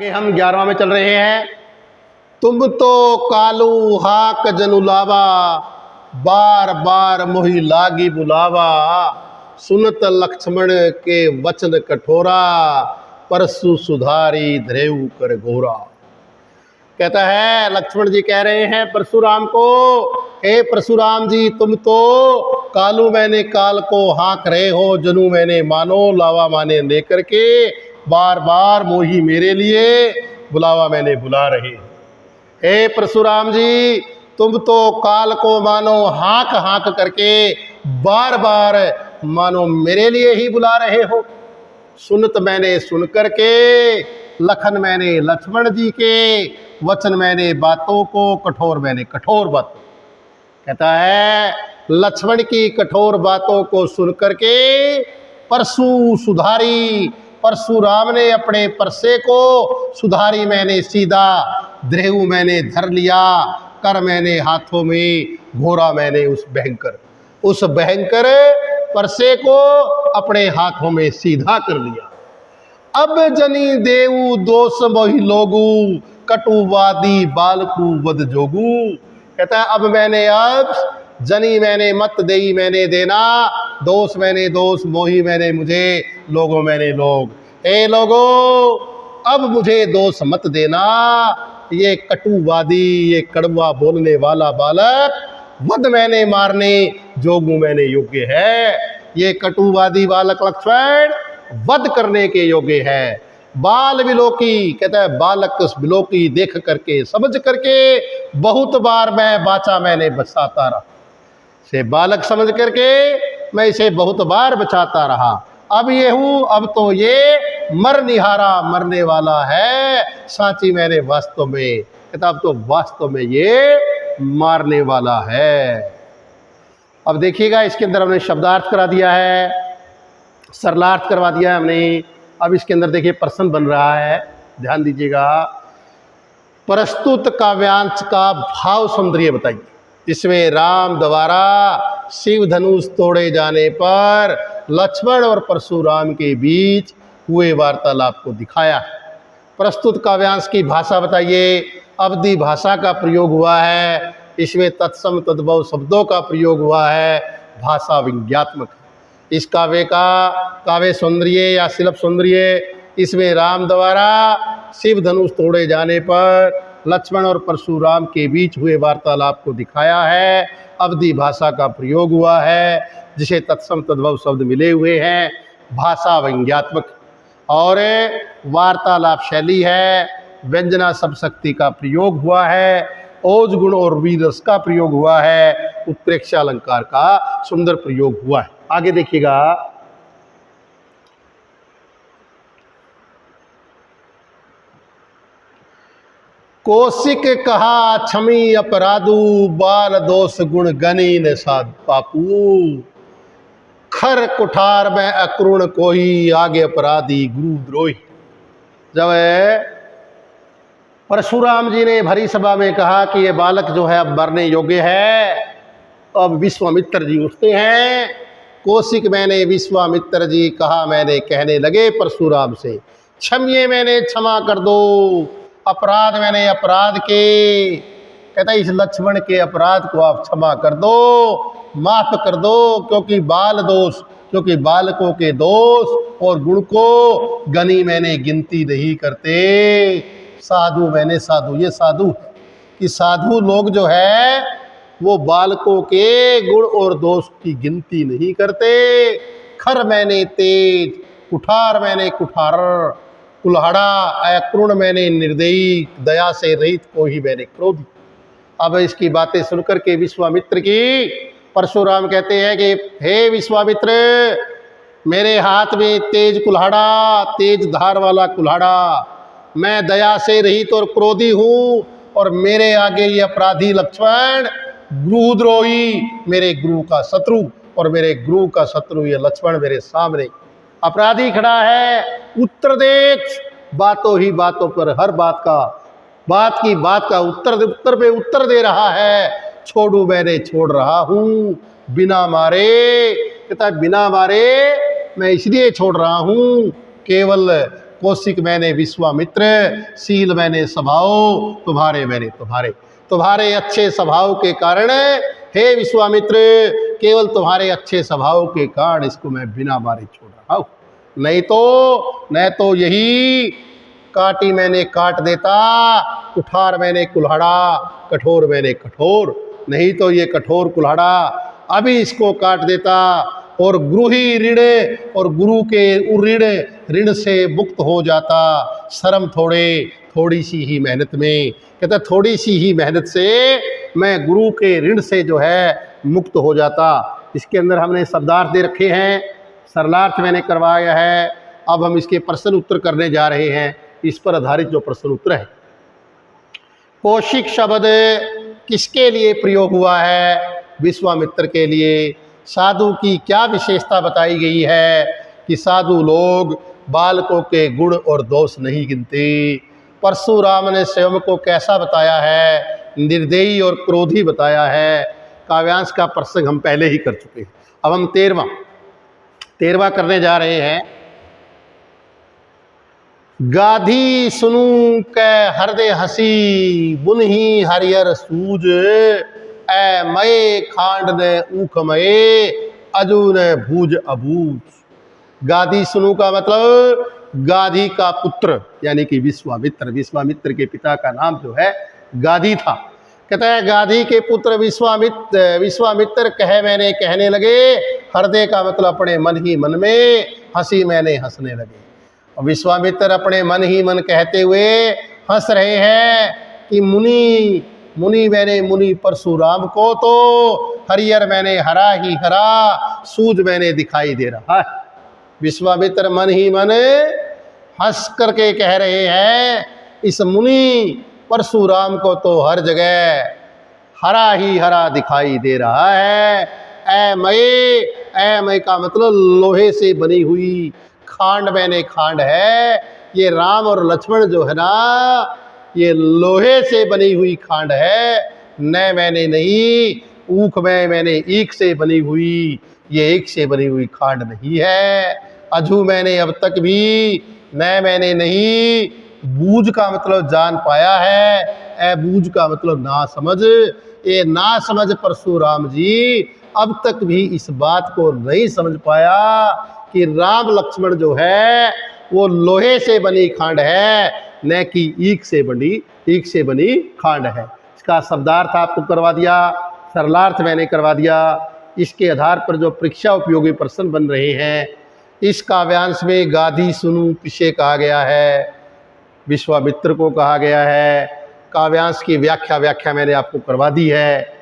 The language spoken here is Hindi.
आगे हम 11वां में चल रहे हैं। तुम तो कालू हाक जनुलावा, बार बार मोहि लागी बुलावा। सुनत लक्ष्मण के वचन कठोरा, परसु सुधारी धरेऊ कर घोरा। कहता है, लक्ष्मण जी कह रहे हैं परशुराम को, हे परशुराम जी, तुम तो कालू मैंने काल को हाँक रहे हो, जनु मैंने मानो लावा माने लेकर के, बार बार मोही मेरे लिए बुलावा मैंने बुला रहे। हे परशुराम जी, तुम तो काल को मानो हाँक हाँक करके बार बार मानो मेरे लिए ही बुला रहे हो। सुनत मैंने सुन करके, लखन मैंने लक्ष्मण जी के, वचन मैंने बातों को, कठोर मैंने कठोर बातों। कहता है, लक्ष्मण की कठोर बातों को सुन करके परशु सुधारी, परशुराम ने अपने परसे को सुधारी मैंने सीधा, द्रेहु मैंने धर लिया, कर मैंने हाथों में घोरा मैंने उस भयंकर परसे को अपने हाथों में सीधा कर लिया। अब जनी देऊ दोष मोहि लोगू, कटुवादी बालकू वध जोगू। कहता है, अब जनी मैंने मत देई मैंने देना, दोष मैंने दोष, मोही मैंने मुझे, लोगों मैंने लोग। ए लोगों, अब मुझे दोष मत देना, ये कटुवादी, ये कड़वा बोलने वाला बालक वध मैंने मारने जोगू मैंने योग्य है। ये कटुवादी बालक लक्ष्मण वध करने के योग्य है। बाल विलोकी, कहता है बालक विलोकी देख करके समझ करके बहुत बार मैं बाचा मैंने बचाता रहा। से बालक समझ करके मैं इसे बहुत बार बचाता रहा। अब ये हूँ, अब तो ये मर निहारा, मरने वाला है। सांची मैंने वास्तव में, कहता अब तो वास्तव में ये मारने वाला है। अब देखिएगा, इसके अंदर हमने शब्दार्थ करा दिया है, सरलार्थ करवा दिया है हमने। अब इसके अंदर देखिए प्रश्न बन रहा है, ध्यान दीजिएगा। प्रस्तुत काव्यांश का भाव सौंदर्य बताइए। इसमें राम द्वारा शिव धनुष तोड़े जाने पर लक्ष्मण और परशुराम के बीच हुए वार्तालाप को दिखाया है। प्रस्तुत काव्यांश की भाषा बताइए। अवधि भाषा का प्रयोग हुआ है, इसमें तत्सम तद्भव शब्दों का प्रयोग हुआ है, भाषा व्यंग्यात्मक। इस काव्य का काव्य सौंदर्य या शिल्प सौंदर्य, इसमें राम द्वारा शिव धनुष तोड़े जाने पर लक्ष्मण और परशुराम के बीच हुए वार्तालाप को दिखाया है। अवधि भाषा का प्रयोग हुआ है, जिसे तत्सम तद्भव शब्द मिले हुए हैं, भाषा व्यंग्यात्मक और वार्तालाप शैली है। व्यंजना शब्द शक्ति का प्रयोग हुआ है, ओज गुण और वीरस का प्रयोग हुआ है, उत्प्रेक्षा अलंकार का सुंदर प्रयोग हुआ है। आगे देखिएगा। कौशिक कहा क्षमी अपराधु, बाल दोष गुण गनी न साध पापू। खर कुठार में अक्रुण कोई, आगे अपराधी गुरु द्रोही। जब परशुराम जी ने भरी सभा में कहा कि ये बालक जो है अब मरने योग्य है, अब विश्वामित्र जी उठते हैं। कौशिक मैंने विश्वामित्र जी कहा मैंने कहने लगे परशुराम से, क्षम्ये मैंने क्षमा कर दो, अपराध मैंने अपराध के, कहता इस लक्ष्मण के अपराध को आप क्षमा कर दो, माफ कर दो, क्योंकि बाल दोष, क्योंकि बालकों के दोष और गुण को गनी मैंने गिनती नहीं करते। साधु मैंने साधु, ये साधु कि साधु लोग जो है वो बालकों के गुण और दोष की गिनती नहीं करते। खर मैंने तेज, कुठार मैंने कुठार, कुल्हाड़ा, अक्रुण मैंने निर्दयी, दया से रहित को ही मैंने क्रोधी। अब इसकी बातें सुनकर के विश्वामित्र की परशुराम कहते हैं कि हे विश्वामित्र, मेरे हाथ में तेज कुल्हाड़ा, तेज धार वाला कुल्हाड़ा, मैं दया से रहित और क्रोधी हूँ, और मेरे आगे ये अपराधी लक्ष्मण गुरुद्रोही, मेरे गुरु का शत्रु, और मेरे गुरु का शत्रु ये लक्ष्मण मेरे सामने अपराधी खड़ा है। उत्तर देख, बातों ही बातों पर हर बात का उत्तर पे उत्तर दे रहा है। छोड़ू मैंने छोड़ रहा हूँ, बिना मारे, कहता है बिना मारे मैं इसलिए छोड़ रहा हूँ, केवल कौशिक मैंने विश्वामित्र, शील मैंने स्वभाव, तुम्हारे मैंने तुम्हारे। तुम्हारे अच्छे स्वभाव के कारण हे विश्वामित्र, केवल तुम्हारे अच्छे स्वभाव के कारण इसको मैं बिना मारे छोड़ रहा हूँ, नहीं तो यही काटी मैंने काट देता, कुठार मैंने कुल्हाड़ा, कठोर मैंने कठोर, नहीं तो ये कठोर कुल्हाड़ा अभी इसको काट देता और गुरु ऋण, और गुरु के ऋण से मुक्त हो जाता। शर्म थोड़ी सी ही मेहनत में, कहता थोड़ी सी ही मेहनत से मैं गुरु के ऋण से जो है मुक्त हो जाता। इसके अंदर हमने शब्दार्थ दे रखे हैं, सरलार्थ मैंने करवाया है। अब हम इसके प्रश्न उत्तर करने जा रहे हैं, इस पर आधारित जो प्रश्न उत्तर है। कौशिक शब्द किसके लिए प्रयोग हुआ है? विश्वामित्र के लिए। साधु की क्या विशेषता बताई गई है कि साधु लोग बालकों के गुण और दोष नहीं गिनते। परशुराम ने स्वयं को कैसा बताया है? निर्दयी और क्रोधी बताया है। काव्यांश का प्रसंग हम पहले ही कर चुके हैं। अब हम 13वां करने जा रहे हैं। गाधी सुनू कै हृदय हसी, बुनहि हरियर सूज, ऐ मये खांड न ऊख मये, अजू न भूज अबूज। गाधी सुनू का मतलब गाधी का पुत्र यानी कि विश्वामित्र। विश्वामित्र के पिता का नाम जो है गाधी था। कहता है गाधी के पुत्र विश्वामित्र कहने लगे। हृदय का मतलब अपने मन ही मन में, हंसी मैंने हंसने लगे। और विश्वामित्र अपने मन ही मन कहते हुए हंस रहे हैं कि मुनि मैंने मुनि परशुराम को तो हरियर मैंने हरा ही हरा, सूझ मैंने दिखाई दे रहा है। विश्वामित्र मन ही मन हंस करके कह रहे हैं इस मुनि परशुराम को तो हर जगह हरा ही हरा दिखाई दे रहा है। ऐ मय का मतलब लोहे से बनी हुई, खांड मैंने खांड है। ये राम और लक्ष्मण जो है ना, ये लोहे से बनी हुई खांड है, न मैंने नहीं। ऊख में मैंने ईख से बनी हुई, ये ईख से बनी हुई खांड नहीं है। अजू मैंने अब तक भी, न मैंने नहीं। बूझ का मतलब जान पाया है, ए बूझ का मतलब ना समझ। ये ना समझ परशुराम जी अब तक भी इस बात को नहीं समझ पाया कि राम लक्ष्मण जो है वो लोहे से बनी खांड है, न कि ईख से बनी खांड है। इसका शब्दार्थ आपको करवा दिया, सरलार्थ मैंने करवा दिया। इसके आधार पर जो परीक्षा उपयोगी प्रश्न बन रहे हैं, इस काव्यांश में गाधी सुनू किसे कहा गया है? विश्वामित्र को कहा गया है। काव्यांश की व्याख्या मैंने आपको करवा दी है।